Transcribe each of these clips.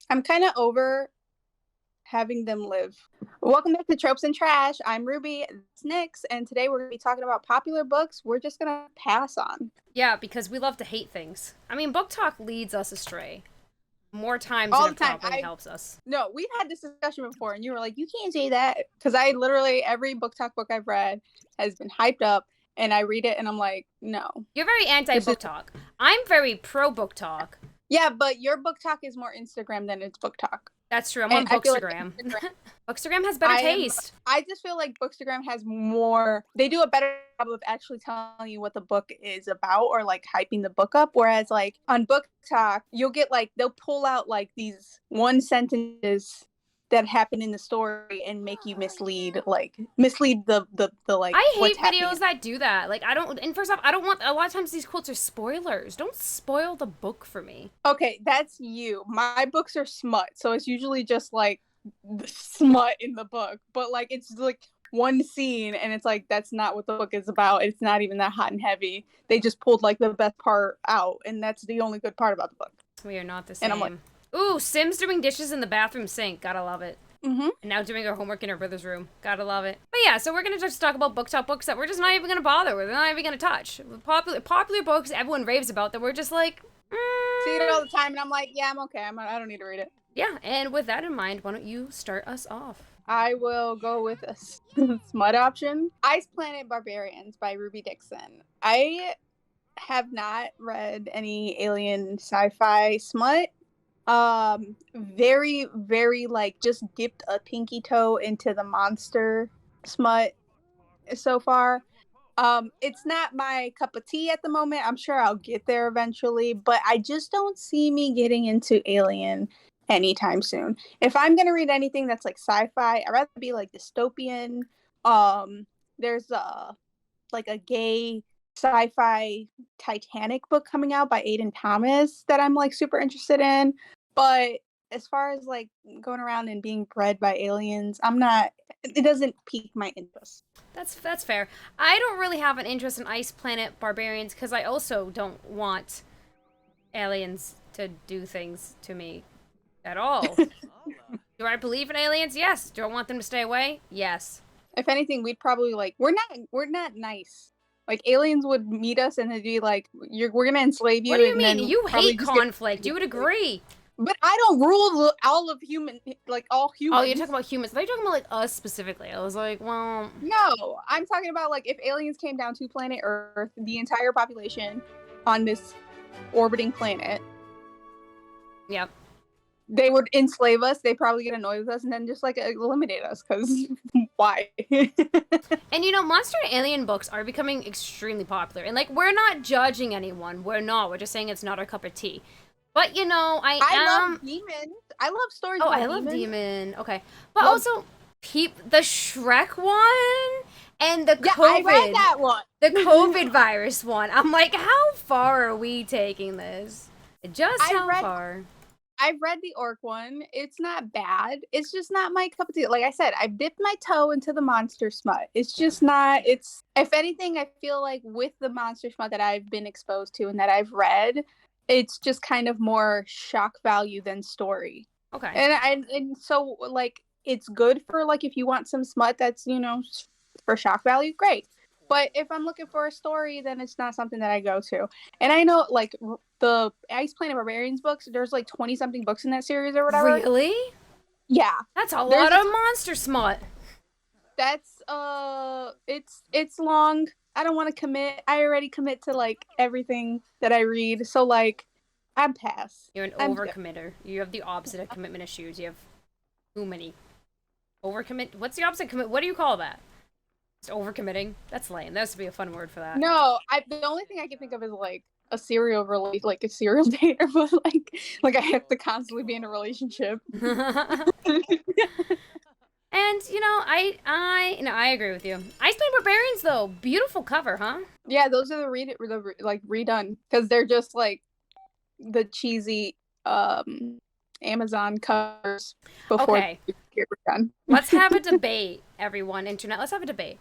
I'm kind of over having them live. Welcome back to Tropes and Trash. I'm Ruby, it's Nyx, and today we're going to be talking about popular books we're just going to pass on. Yeah, because we love to hate things. I mean, book talk leads us astray more times than All the it time. probably helps us. No, we've had this discussion before, and you were like, you can't say that. Because I literally, every book talk book I've read has been hyped up, and I read it, and I'm like, no. You're very anti This is. book talk. I'm very pro book talk. Yeah, but your book talk is more Instagram than it's book talk. That's true. I'm And on I feel like Bookstagram. Instagram Bookstagram has better taste. I just feel like Bookstagram has more, they do a better job of actually telling you what the book is about or like hyping the book up. Whereas like on Book Talk, you'll get like, they'll pull out like these one sentences that happen in the story and make you mislead the like I what's hate happening. videos that do that. Like, I don't, and first off, I don't want, a lot of times these quotes are spoilers. Don't spoil the book for me. Okay, that's you. My books are smut, so it's usually just like the smut in the book, but like it's like one scene and it's like that's not what the book is about. It's not even that hot and heavy. They just pulled like the best part out, and that's the only good part about the book. We are not the And I'm like, same. Ooh, Sims doing dishes in the bathroom sink. Gotta love it. mm-hmm. And now doing her homework in her brother's room. Gotta love it. But yeah, so we're gonna just talk about book talk books that we're just not even gonna bother with. We're not even gonna touch. Popular books everyone raves about that we're just like, See it all the time, and I'm like, yeah, I'm okay. I don't need to read it. yeah, and with that in mind, why don't you start us off? I will go with a smut option. Ice Planet Barbarians by Ruby Dixon. I have not read any alien sci-fi smut. Very like just dipped a pinky toe into the monster smut so far. It's not my cup of tea at the moment. I'm sure I'll get there eventually, but I just don't see me getting into alien anytime soon. If I'm gonna read anything that's like sci-fi, I'd rather be like dystopian. There's like a gay sci-fi Titanic book coming out by Aiden Thomas that I'm like super interested in. But as far as like going around and being bred by aliens, I'm not, it doesn't pique my interest. That's fair. I don't really have an interest in Ice Planet Barbarians because I also don't want aliens to do things to me at all. Do I believe in aliens? Yes. Do I want them to stay away? Yes. If anything, we'd probably like we're not nice. Like aliens would meet us and they'd be like, we're gonna enslave What you, do you and mean? then You probably hate just get. conflict. You would agree. But I don't rule all of human, like all Oh, you're humans. talking about humans. They're talking about like us specifically. I was like, well, No, I'm talking about like if aliens came down to planet Earth, the entire population on this orbiting planet, yep. they would enslave us. They probably get annoyed with us and then just like eliminate us because why? And you know, monster and alien books are becoming extremely popular. And like, we're not judging anyone. We're not. We're just saying it's not our cup of tea. But you know, I love demons. I love stories Oh, about I love demons. Demon. Okay, but Love... also, the Shrek one and the Yeah, COVID. I read that one. The COVID virus one. I'm like, how far are we taking this? Just how far? I've read the orc one. It's not bad. It's just not my cup of tea. Like I said, I've dipped my toe into the monster smut. It's just not. It's, if anything, I feel like with the monster smut that I've been exposed to and that I've read, it's just kind of more shock value than story. Okay. And so like it's good for like if you want some smut that's, for shock value, great. But if I'm looking for a story, then it's not something that I go to. And I know, like, the Ice Planet Barbarians books, there's like 20 something books in that series or whatever. Really? Yeah. That's a lot of monster smut. That's it's long. I don't want to commit. I already commit to like everything that I read. So like I'm pass. You're an overcommitter. You have the opposite of commitment issues. You have too many. Overcommit. What's the opposite commit? What do you call that? Just overcommitting. That's lame. That would be a fun word for that. No, the only thing I can think of is like a serial like a serial dater, but like I have to constantly be in a relationship. And you know, I agree with you. Ice Planet Barbarians though, beautiful cover, huh? Yeah, those are the like redone because they're just like the cheesy Amazon covers before okay. they get redone. Let's have a debate, everyone. Internet, let's have a debate.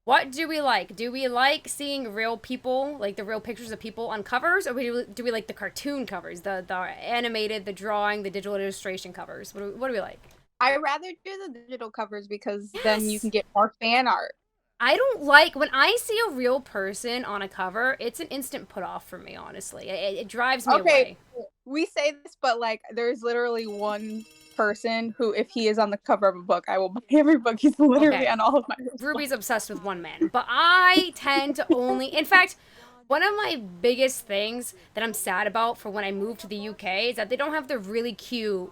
What do we like? Do we like seeing real people, like the real pictures of people on covers, or do we like the cartoon covers, the animated, the drawing, the digital illustration covers? What do we like? I rather do the digital covers because then you can Yes. get more fan art. I don't like when I see a real person on a cover. It's an instant put off for me. Honestly, it drives me Okay, away. we say this, but like, there's literally one person who, if he is on the cover of a book, I will buy every book. He's literally Okay, on all of my books. Ruby's obsessed with one man, but I tend to only. In fact, one of my biggest things that I'm sad about for when I moved to the UK is that they don't have the really cute,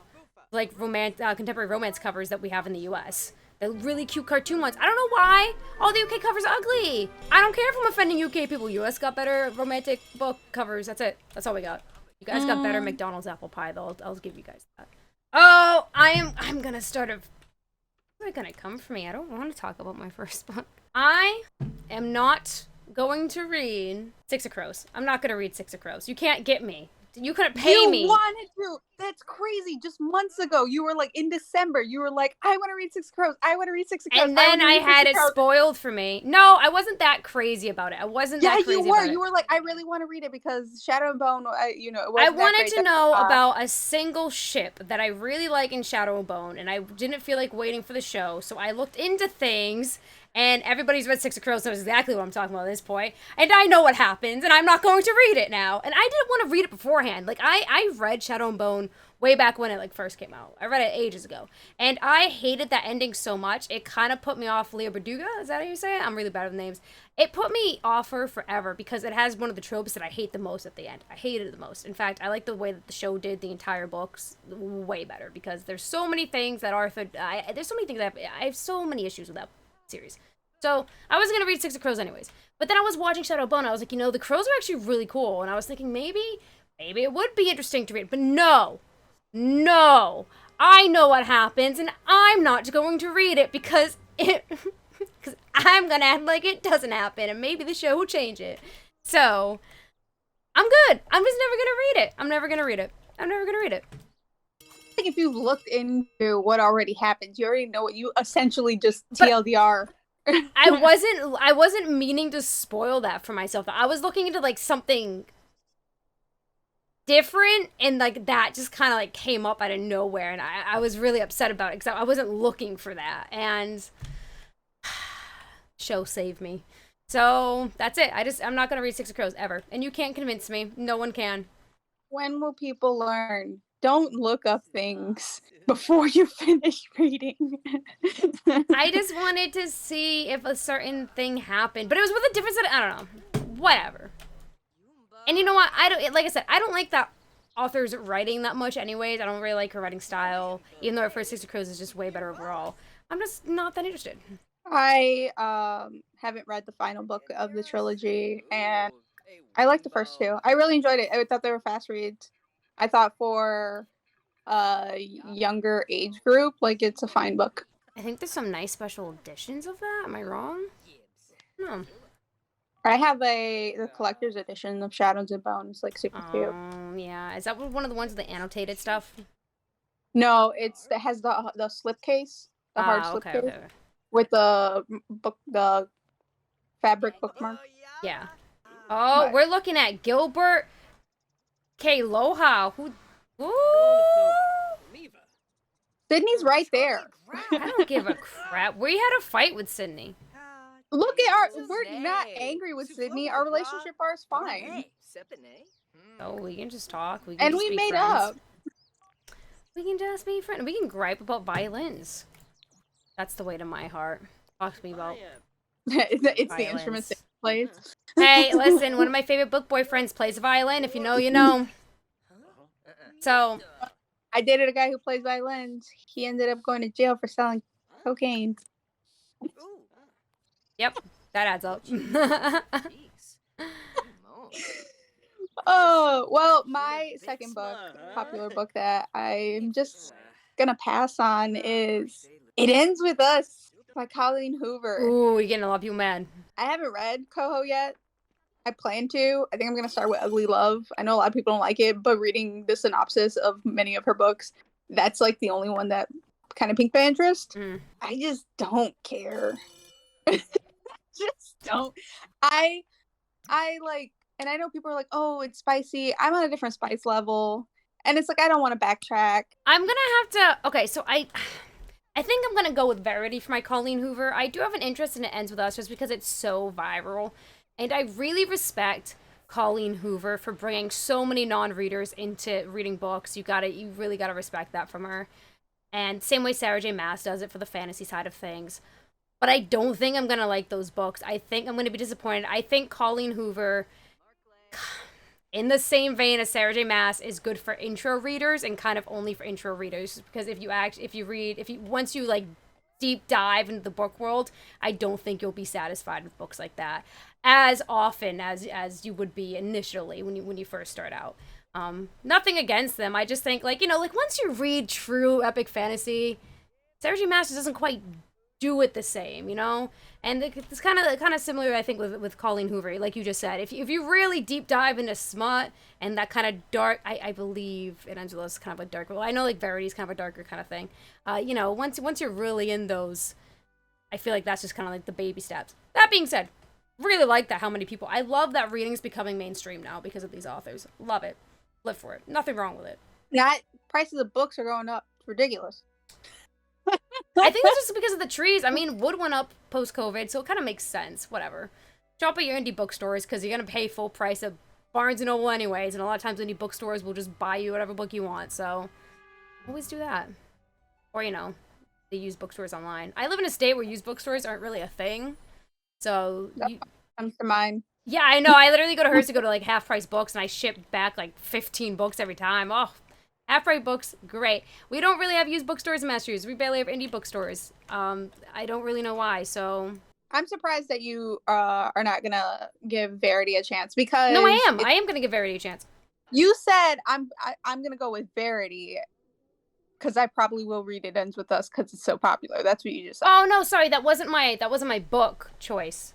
like contemporary romance covers that we have in the US. The really cute cartoon ones. I don't know why all the UK covers are ugly. I don't care if I'm offending UK people. US got better romantic book covers. That's it. That's all we got. You guys got better McDonald's apple pie though. I'll give you guys that. Oh, I'm gonna start a. They're gonna come for me. I don't want to talk about my first book. I am not going to read Six of Crows. I'm not gonna read Six of Crows. You can't get me. You couldn't pay me. You wanted to. That's crazy. Just months ago, you were like, in December, you were like, I want to read Six of Crows. I want to read Six of Crows. And then I had it spoiled for me. No, I wasn't that crazy about it. I wasn't that crazy about it. You were like, I really want to read it because Shadow and Bone, it wasn't I that wanted great. to know about a single ship that I really like in Shadow and Bone, and I didn't feel like waiting for the show, so I looked into things, and everybody's read Six of Crows, so knows exactly what I'm talking about at this point, and I know what happens, and I'm not going to read it now. And I didn't want to read it beforehand. Like, I read Shadow and Bone way back when it like first came out. I read it ages ago, and I hated that ending so much. It kind of put me off Leah Barduga. Is that how you say it? I'm really bad with names. It put me off her forever because it has one of the tropes that I hate the most at the end. I hated it the most. In fact, I like the way that the show did the entire books way better because there's so many things that Arthur. There's so many things that I have so many issues with that series. So I was gonna read Six of Crows anyways, but then I was watching Shadow and Bone. I was like, the crows are actually really cool, and I was thinking maybe it would be interesting to read, but no. No, I know what happens, and I'm not going to read it because I'm gonna act like it doesn't happen, and maybe the show will change it. So I'm good. I'm just never gonna read it. I'm never gonna read it. I'm never gonna read it. I think if you looked into what already happened, you already know what you essentially just TLDR. I wasn't meaning to spoil that for myself. I was looking into like something different, and like that just kind of like came up out of nowhere, and I was really upset about it because I wasn't looking for that, and show saved me. So that's it. I'm not gonna read Six of Crows ever, and you can't convince me. No one can. When will people learn? Don't look up things before you finish reading. I just wanted to see if a certain thing happened, but it was with a different set. I don't know. Whatever. And you know what? Like I said, I don't like that author's writing that much anyways. I don't really like her writing style, even though her first Six of Crows is just way better overall. I'm just not that interested. I haven't read the final book of the trilogy, and I liked the first two. I really enjoyed it. I thought they were fast reads. I thought for a younger age group, like, it's a fine book. I think there's some nice special editions of that. Am I wrong? No. I have the collector's edition of Shadows and Bones, like, super cute. Yeah. Is that one of the ones with the annotated stuff? No, it has the slipcase, the hard slipcase, okay. With the fabric bookmark. Yeah. Oh, but we're looking at Gilbert K. Loha. Ooh. Sydney's right there. I don't give a crap. We had a fight with Sydney. Look at we're not angry with Sydney. Our relationship is fine. Oh, we can just talk. We made up. We can just be friends. We can gripe about violins. That's the way to my heart. Talk to me about it's the instrument that plays. Hey, listen, one of my favorite book boyfriends plays a violin. If you know, you know. So I dated a guy who plays violins. He ended up going to jail for selling cocaine. Yep, that adds up. Oh, well, my second book, popular book that I'm just gonna pass on is It Ends With Us by Colleen Hoover. Ooh, you're getting a lot of people mad. I haven't read Coho yet. I plan to. I think I'm gonna start with Ugly Love. I know a lot of people don't like it, but reading the synopsis of many of her books, that's like the only one that kind of piqued my interest. I just don't care. just don't. I like, and I know people are like, oh, it's spicy. I'm on a different spice level. And it's like, I don't want to backtrack. I'm gonna have to. Okay, so I think I'm gonna go with Verity for my Colleen Hoover. I do have an interest in It Ends With Us just because it's so viral, and I really respect Colleen Hoover for bringing so many non-readers into reading books. You really gotta respect that from her. And same way Sarah J. Maas does it for the fantasy side of things. But I don't think I'm gonna like those books. I think I'm gonna be disappointed. I think Colleen Hoover, in the same vein as Sarah J. Maas, is good for intro readers and kind of only for intro readers. Because once you like deep dive into the book world, I don't think you'll be satisfied with books like that as often as you would be initially when you first start out. Nothing against them. I just think like once you read true epic fantasy, Sarah J. Maas doesn't quite do it the same, And it's kind of similar, I think, with Colleen Hoover, like you just said. If you really deep dive into smut and that kind of dark, I believe in Angela's kind of a dark. Well, I know like Verity's kind of a darker kind of thing. Once you're really in those, I feel like that's just kind of like the baby steps. That being said, really like that how many people. I love that reading's becoming mainstream now because of these authors. Love it, live for it. Nothing wrong with it. That prices of books are going up. It's ridiculous. I think that's just because of the trees. I mean, wood went up post-COVID, so it kind of makes sense. Whatever. Shop at your indie bookstores because you're going to pay full price at Barnes & Noble anyways, and a lot of times indie bookstores will just buy you whatever book you want, so always do that. Or, they use bookstores online. I live in a state where used bookstores aren't really a thing, so... Comes to mind. Yeah, I know. I literally go to hers to go to, like, half-price books, and I ship back, like, 15 books every time. Oh, half-price books, great. We don't really have used bookstores in Massachusetts. We barely have indie bookstores. I don't really know why, so... I'm surprised that you are not going to give Verity a chance because... No, I am. I am going to give Verity a chance. You said I'm going to go with Verity because I probably will read It Ends With Us because it's so popular. That's what you just said. Oh, no, sorry. That wasn't my book choice.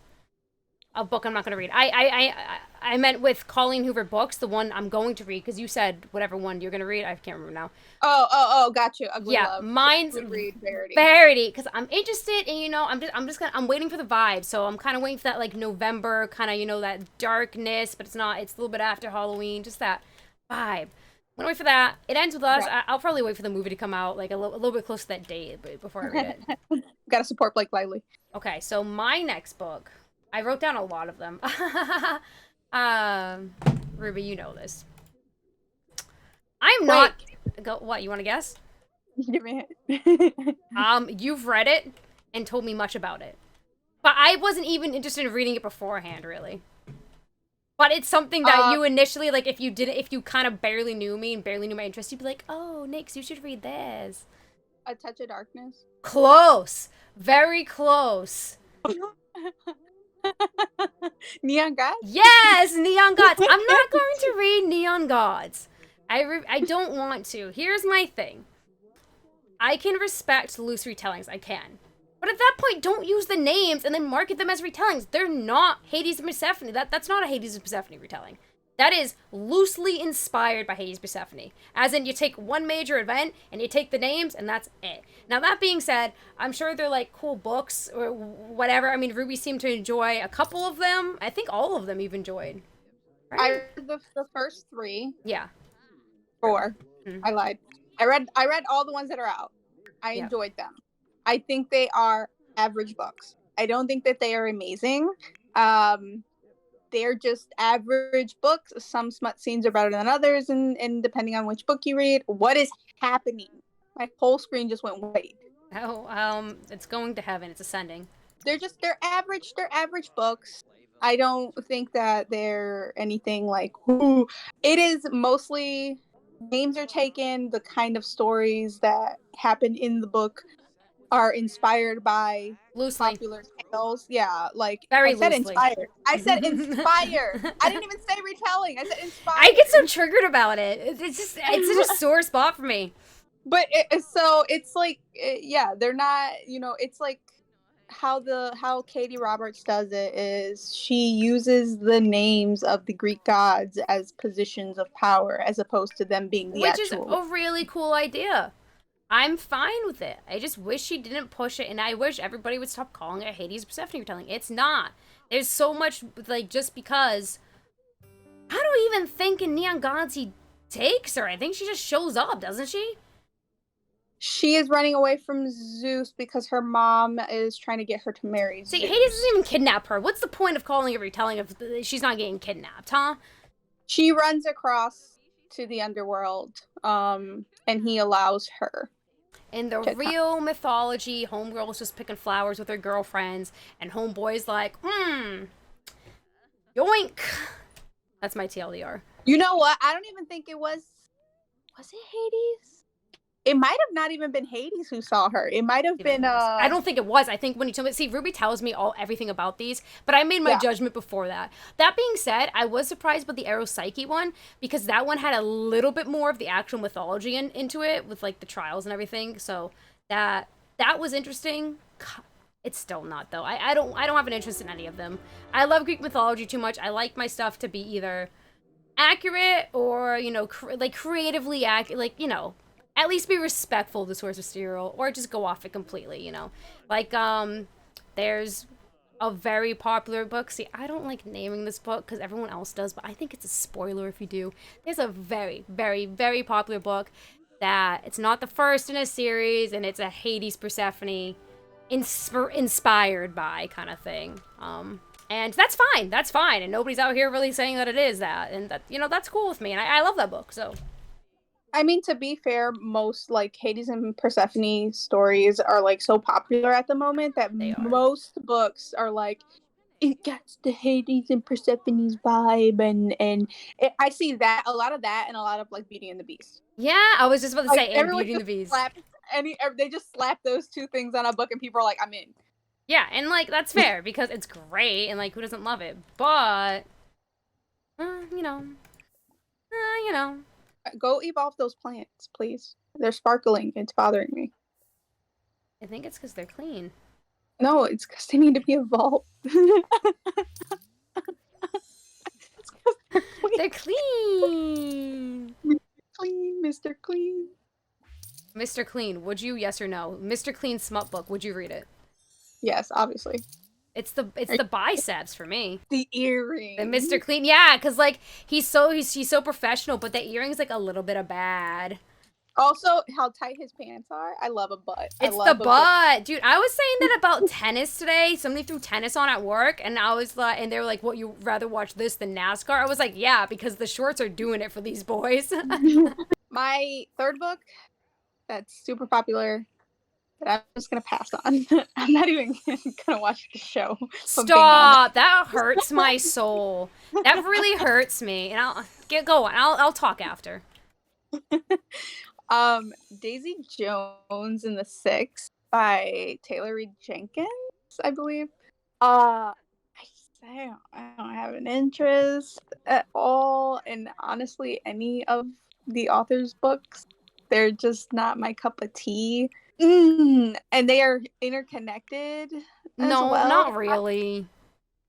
A book I'm not going to read. I meant with Colleen Hoover books, the one I'm going to read, because you said whatever one you're going to read. I can't remember now. Oh, got you. Ugly yeah, Love. mine's read Verity, because I'm interested, and I'm waiting for the vibe, so I'm kind of waiting for that like November kind of that darkness, but it's not. It's a little bit after Halloween, just that vibe. I'm gonna wait for that. It Ends With Us. Right. I'll probably wait for the movie to come out like a little bit close to that date before I read it. Gotta support Blake Lively. Okay, so my next book. I wrote down a lot of them. Ruby, you know this. I'm not... Go. What, you want to guess? Give me it. You've read it and told me much about it. But I wasn't even interested in reading it beforehand, really. But it's something that you initially, like, if you kind of barely knew me and barely knew my interest, you'd be like, oh, Nix, you should read this. A Touch of Darkness? Close. Very close. Neon Gods? Yes, Neon Gods. I'm not going to read Neon Gods. I don't want to. Here's my thing. I can respect loose retellings. I can. But at that point, don't use the names and then market them as retellings. They're not Hades and Persephone. That's not a Hades and Persephone retelling. That is loosely inspired by Hades Persephone. As in, you take one major event, and you take the names, and that's it. Now, that being said, I'm sure they're, like, cool books, or whatever. I mean, Ruby seemed to enjoy a couple of them. I think all of them you've enjoyed. Right? I read the first 3. Yeah. 4. Mm-hmm. I lied. I read all the ones that are out. I enjoyed them. I think they are average books. I don't think that they are amazing. They're just average books. Some smut scenes are better than others, and depending on which book you read. What is happening? My whole screen just went white. Oh, it's going to heaven. It's ascending. They're average. They're average books. I don't think that they're anything like, ooh. It is mostly names are taken. The kind of stories that happen in the book are inspired by loosely popular tales. Yeah, like very I said loosely. Inspired. I said inspired. I didn't even say retelling. I said inspired. I get so triggered about it. It's such a sore spot for me. But it's like, yeah, they're not, it's like how Katie Roberts does it is she uses the names of the Greek gods as positions of power as opposed to them being the Which actual. Is a really cool idea. I'm fine with it. I just wish she didn't push it, and I wish everybody would stop calling it Hades Persephone retelling. It's not. There's so much, like, just because. I don't even think in Neon Gods he takes her. I think she just shows up, doesn't she? She is running away from Zeus because her mom is trying to get her to marry See, Zeus. Hades doesn't even kidnap her. What's the point of calling a retelling if she's not getting kidnapped, huh? She runs across to the underworld, and he allows her. In the real mythology, Homegirl's just picking flowers with her girlfriends, and Homeboy's like, yoink. That's my TLDR. You know what? I don't even think it was. Was it Hades? It might have not even been Hades who saw her. It might have been. I don't think it was. I think when you told me, see, Ruby tells me everything about these, but I made my judgment before that. That being said, I was surprised with the Arrow Psyche one because that one had a little bit more of the actual mythology into it with like the trials and everything. So that was interesting. It's still not though. I don't have an interest in any of them. I love Greek mythology too much. I like my stuff to be either accurate or like creatively accurate, like at least be respectful of the source material, or just go off it completely, Like, there's a very popular book. See, I don't like naming this book because everyone else does, but I think it's a spoiler if you do. There's a very, very, very popular book that it's not the first in a series, and it's a Hades Persephone inspired by kind of thing. And that's fine. That's fine. And nobody's out here really saying that it is that. And that, that's cool with me. And I love that book, so. I mean, to be fair, most like Hades and Persephone stories are like so popular at the moment that most books are like, it gets the Hades and Persephone's vibe, and I see that a lot of that and a lot of like Beauty and the Beast. Yeah, I was just about to say, and Beauty and the Beast. They just slap those two things on a book, and people are like, I'm in. Yeah, and like that's fair because it's great, and like who doesn't love it? But, you know. Go evolve those plants, please. They're sparkling. It's bothering me. I think it's because they're clean. No, it's because they need to be evolved. They're clean. Clean, Mr. Clean. Mr. Clean, would you, yes or no? Mr. Clean smut book, would you read it? Yes, obviously. It's the biceps for me. The earring. The Mr. Clean, yeah, because like he's so professional, but the earring's like a little bit of bad. Also, how tight his pants are. I love a butt. It's the butt, dude. I was saying that about tennis today. Somebody threw tennis on at work, and I was like, and they were like, "What, you rather watch this than NASCAR?" I was like, "Yeah, because the shorts are doing it for these boys." My third book, that's super popular, that I'm just gonna pass on. I'm not even gonna watch the show. Stop! That hurts my soul. That really hurts me. And I'll get going. I'll talk after. Daisy Jones and the Six by Taylor Reed Jenkins, I believe. I don't have an interest at all in honestly any of the author's books. They're just not my cup of tea. And they are interconnected. No, well. Not really.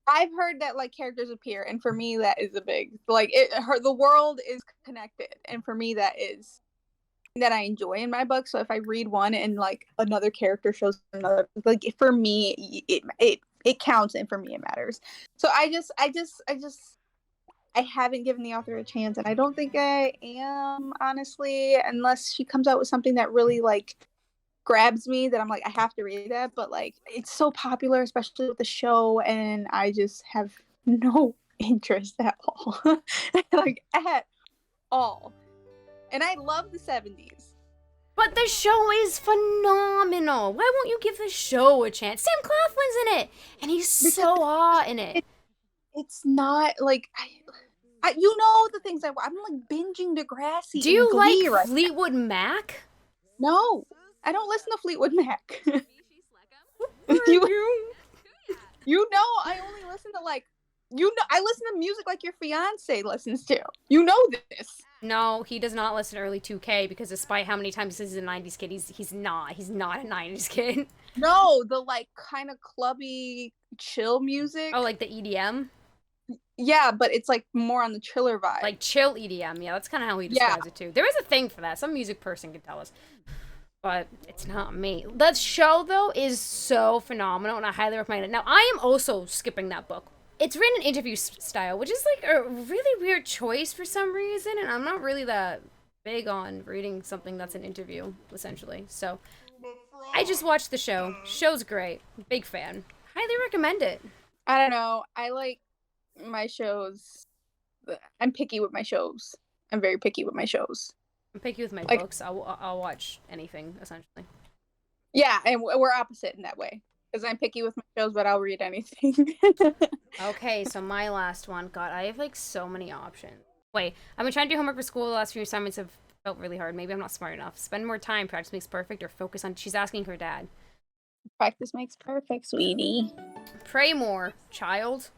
I've heard that like characters appear, and for me that is a big the world is connected, and for me that I enjoy in my book. So if I read one and like another character shows another, like for me it counts, and for me it matters. So I haven't given the author a chance, and I don't think I am, honestly, unless she comes out with something that really like grabs me, that I'm like, I have to read that. But like, it's so popular, especially with the show, and I just have no interest at all. Like at all. And I love the 70s. But the show is phenomenal. Why won't you give the show a chance? Sam Claflin's in it, and he's so hot in it. It's not like you know the things I'm like binging Degrassi. Do you like Fleetwood Mac? No, I don't listen to Fleetwood Mac. You know, I only listen to I listen to music like your fiance listens to. You know this. No, he does not listen to early 2K because despite how many times he says he's a 90s kid, he's not a 90s kid. No, the like kind of clubby chill music. Oh, like the EDM? Yeah, but it's like more on the chiller vibe. Like chill EDM, yeah, that's kind of how he describes it too. There is a thing for that. Some music person can tell us. but it's not me. That show, though, is so phenomenal, and I highly recommend it. Now, I am also skipping that book. It's written in interview style, which is like a really weird choice for some reason, and I'm not really that big on reading something that's an interview, essentially. So, I just watched the show. Show's great. Big fan. Highly recommend it. I don't know. I like my shows. I'm picky with my shows. I'm very picky with my shows. I'm picky with my Like, books. I'll watch anything, essentially. yeah, and we're opposite in that way. Because I'm picky with my shows, but I'll read anything. Okay, so my last one. God, I have like so many options. Wait, I've been trying to do homework for school. The last few assignments have felt really hard. Maybe I'm not smart enough. Spend more time. Practice makes perfect, or focus on. She's asking her dad. Practice makes perfect, sweetie. Pray more, child.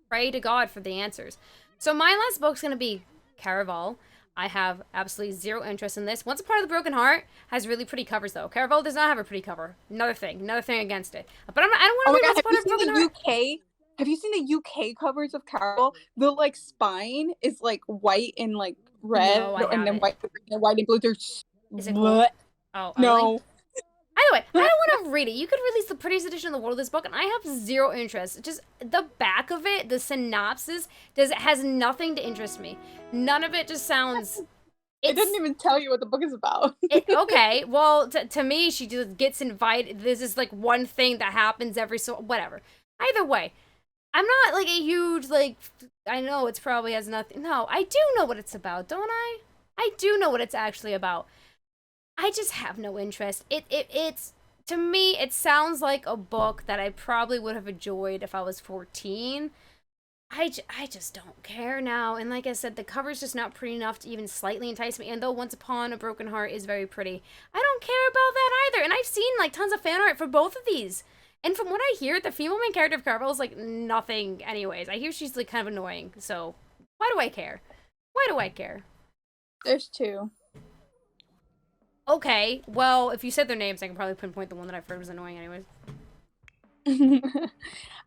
Pray to God for the answers. So my last book's gonna be Caraval. I have absolutely zero interest in this. Once Upon a Broken Heart has really pretty covers, though. Caraval does not have a pretty cover. Another thing against it. But I don't want Oh to my read god, Once Upon a Broken Heart. UK? Have you seen the UK covers of Carol? The like spine is like white and like red, No, I and then haven't. white and blue. They're Is it cool? Oh, really? no. Either way, I don't want to read it. You could release the prettiest edition in the world of this book, and I have zero interest. Just the back of it, the synopsis, has nothing to interest me. None of it just sounds. It doesn't even tell you what the book is about. Okay, well, to me, she just gets invited. This is like one thing that happens every so whatever. Either way, I'm not like a huge like. I know it's probably has nothing. No, I do know what it's about, don't I? I do know what it's actually about. I just have no interest. It's to me, it sounds like a book that I probably would have enjoyed if I was 14. I just don't care now. And like I said, the cover's just not pretty enough to even slightly entice me. And though Once Upon a Broken Heart is very pretty, I don't care about that either. And I've seen like tons of fan art for both of these. And from what I hear, the female main character of Caravel is like nothing anyways. I hear she's like kind of annoying. So why do I care? Why do I care? There's two. Okay, well, if you said their names, I can probably pinpoint the one that I've heard was annoying anyways.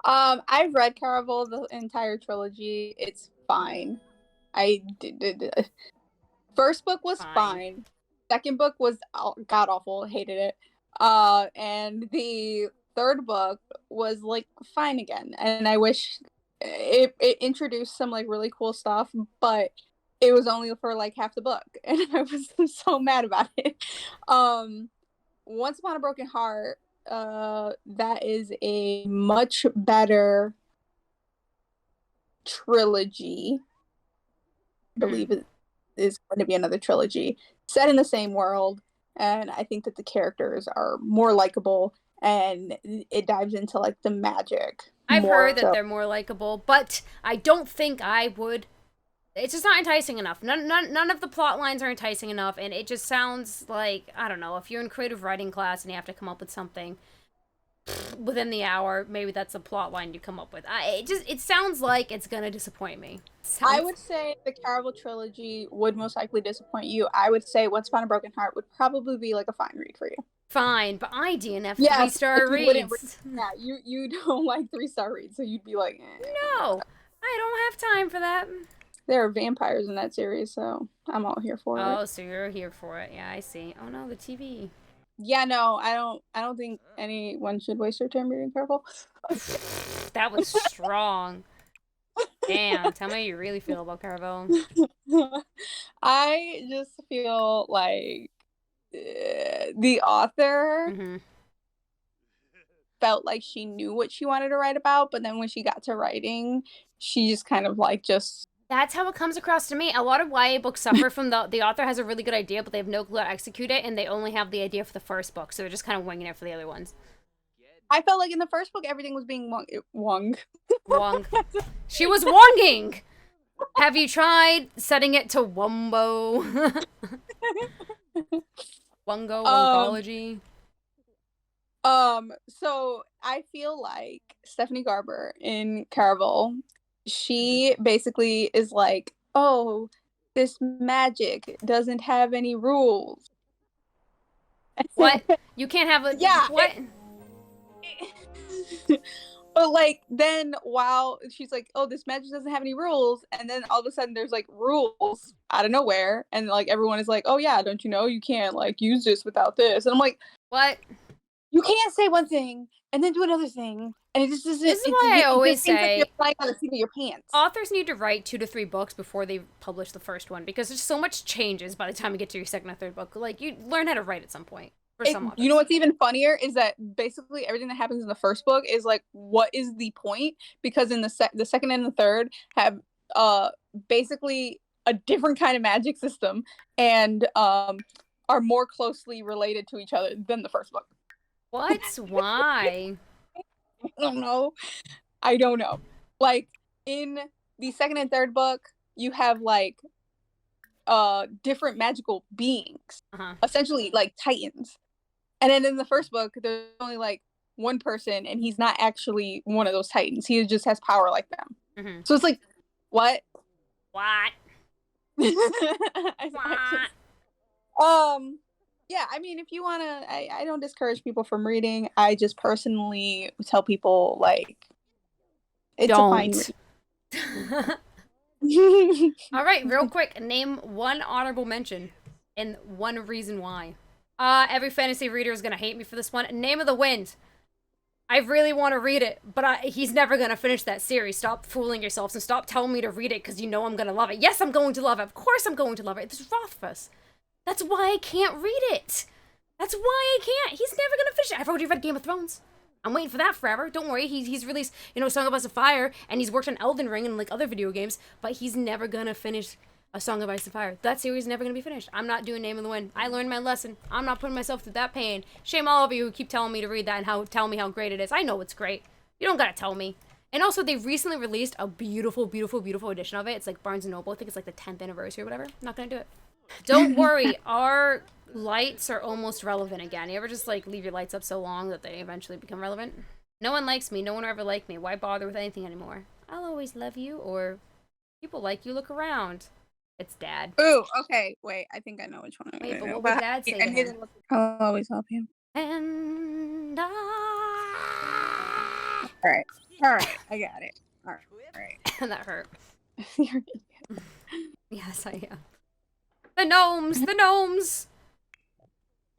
I've read Caraval, the entire trilogy. It's fine. I did. First book was fine. Second book was god awful. Hated it. And the third book was like fine again. And I wish it introduced some like really cool stuff, but it was only for like half the book, and I was so mad about it. Once Upon a Broken Heart, that is a much better trilogy. I believe it is going to be another trilogy set in the same world, and I think that the characters are more likable, and it dives into like the magic. I've heard that they're more likable, but I don't think I would. It's just not enticing enough. None of the plot lines are enticing enough, and it just sounds like, I don't know, if you're in creative writing class and you have to come up with something within the hour, maybe that's a plot line you come up with. It sounds like it's gonna disappoint me. I would say the Caraval trilogy would most likely disappoint you. I would say Once Upon a Broken Heart would probably be like a fine read for you. Fine, but I DNF 3-star reads. Yeah, you don't like 3-star reads, so you'd be like, no, I don't have time for that. There are vampires in that series, so I'm all here for it. Oh, so you're here for it. Yeah, I see. Oh no, the TV. Yeah, no, I don't think anyone should waste their time reading Caraval. That was strong. Damn, tell me how you really feel about Caraval. I just feel like the author felt like she knew what she wanted to write about, but then when she got to writing, she just kind of like just... That's how it comes across to me. A lot of YA books suffer from the author has a really good idea, but they have no clue how to execute it, and they only have the idea for the first book, so they're just kind of winging it for the other ones. I felt like in the first book, everything was being wung. Wong. She was wonging! Have you tried setting it to Wumbo? Wungo, Wongology? So I feel like Stephanie Garber in Caraval, she basically is like, oh, this magic doesn't have any rules. What? You can't have a... Yeah. What? But like then while she's like, oh, this magic doesn't have any rules, and then all of a sudden there's like rules out of nowhere, and like everyone is like, oh yeah, don't you know you can't like use this without this, and I'm like, What? you can't say one thing and then do another thing, and it just doesn't. This is why I It always just seems like you're say flying by the seat of your pants. authors need to write 2 to 3 books before they publish the first one because there's so much changes by the time you get to your second or third book. Like you learn how to write at some point. For some authors. You know what's even funnier is that basically everything that happens in the first book is like, what is the point? Because in the second and the third have basically a different kind of magic system and are more closely related to each other than the first book. What? Why? I don't know. I don't know. Like in the second and third book, you have like different magical beings, essentially like titans. And then in the first book, there's only like one person, and he's not actually one of those titans. He just has power like them. Mm-hmm. So it's like, what? What? Yeah, I mean, if you want to, I don't discourage people from reading. I just personally tell people, like, it's a fine read. All right, real quick, name one honorable mention and one reason why. Every fantasy reader is gonna hate me for this one. Name of the Wind. I really want to read it, but he's never gonna finish that series. Stop fooling yourselves and stop telling me to read it because you know I'm gonna love it. Yes, I'm going to love it. Of course I'm going to love it. It's Rothfuss. That's why I can't read it. That's why I can't. He's never gonna finish it. I've already read Game of Thrones. I'm waiting for that forever. Don't worry. He's released, Song of Ice and Fire, and he's worked on Elden Ring and like other video games, but he's never gonna finish A Song of Ice and Fire. That series is never gonna be finished. I'm not doing Name of the Wind. I learned my lesson. I'm not putting myself through that pain. Shame all of you who keep telling me to read that and tell me how great it is. I know it's great. You don't gotta tell me. And also, they recently released a beautiful, beautiful, beautiful edition of it. It's like Barnes & Noble. I think it's like the 10th anniversary or whatever. I'm not gonna do it. Don't worry. Our lights are almost relevant again. You ever just like leave your lights up so long that they eventually become relevant? No one likes me. No one will ever like me. Why bother with anything anymore? I'll always love you, or people like you. Look around. It's Dad. Ooh, okay. Wait, I think I know which one. Wait, but what would Dad say to him? I'll always help you. And All right. I got it. All right. That hurt. Yes, I am. The gnomes.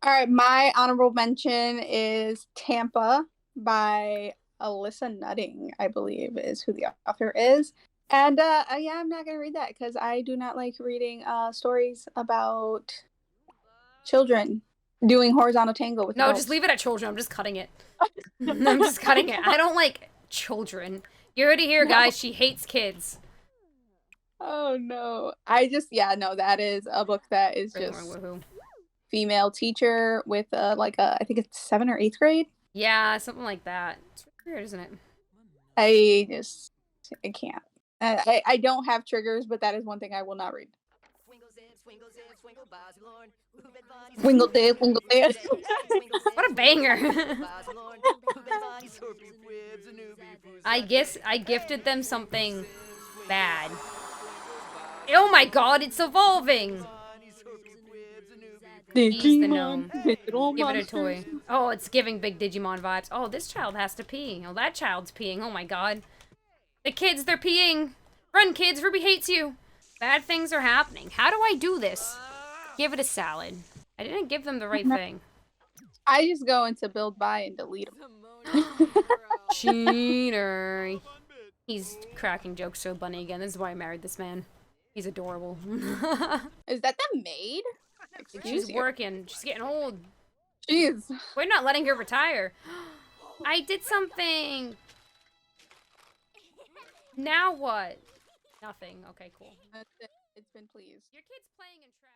All right, my honorable mention is Tampa by Alyssa Nutting, I believe is who the author is. And yeah, I'm not gonna read that because I do not like reading stories about children doing horizontal tango with adults. Just leave it at children. I'm just cutting it. I'm just cutting it. I don't like children. You already hear, guys. She hates kids. Oh no. That is a book that is just female teacher with like I think it's 7th or 8th grade. Yeah, something like that. It's weird, isn't it? I can't. I don't have triggers, but that is one thing I will not read. Swingle dip. What a banger. I guess I gifted them something bad. Oh my god, it's evolving! He's the gnome. Give it a toy. Oh, it's giving big Digimon vibes. Oh, this child has to pee. Oh, that child's peeing. Oh my god. The kids, they're peeing. Run, kids. Ruby hates you. Bad things are happening. How do I do this? Give it a salad. I didn't give them the right thing. I just go into build by and delete them. Cheater. He's cracking jokes to a bunny again. This is why I married this man. He's adorable. Is that the maid? She's working. She's getting old. Jeez. We're not letting her retire. I did something. Now what? Nothing. Okay, cool. It's been pleased. Your kid's playing in trash.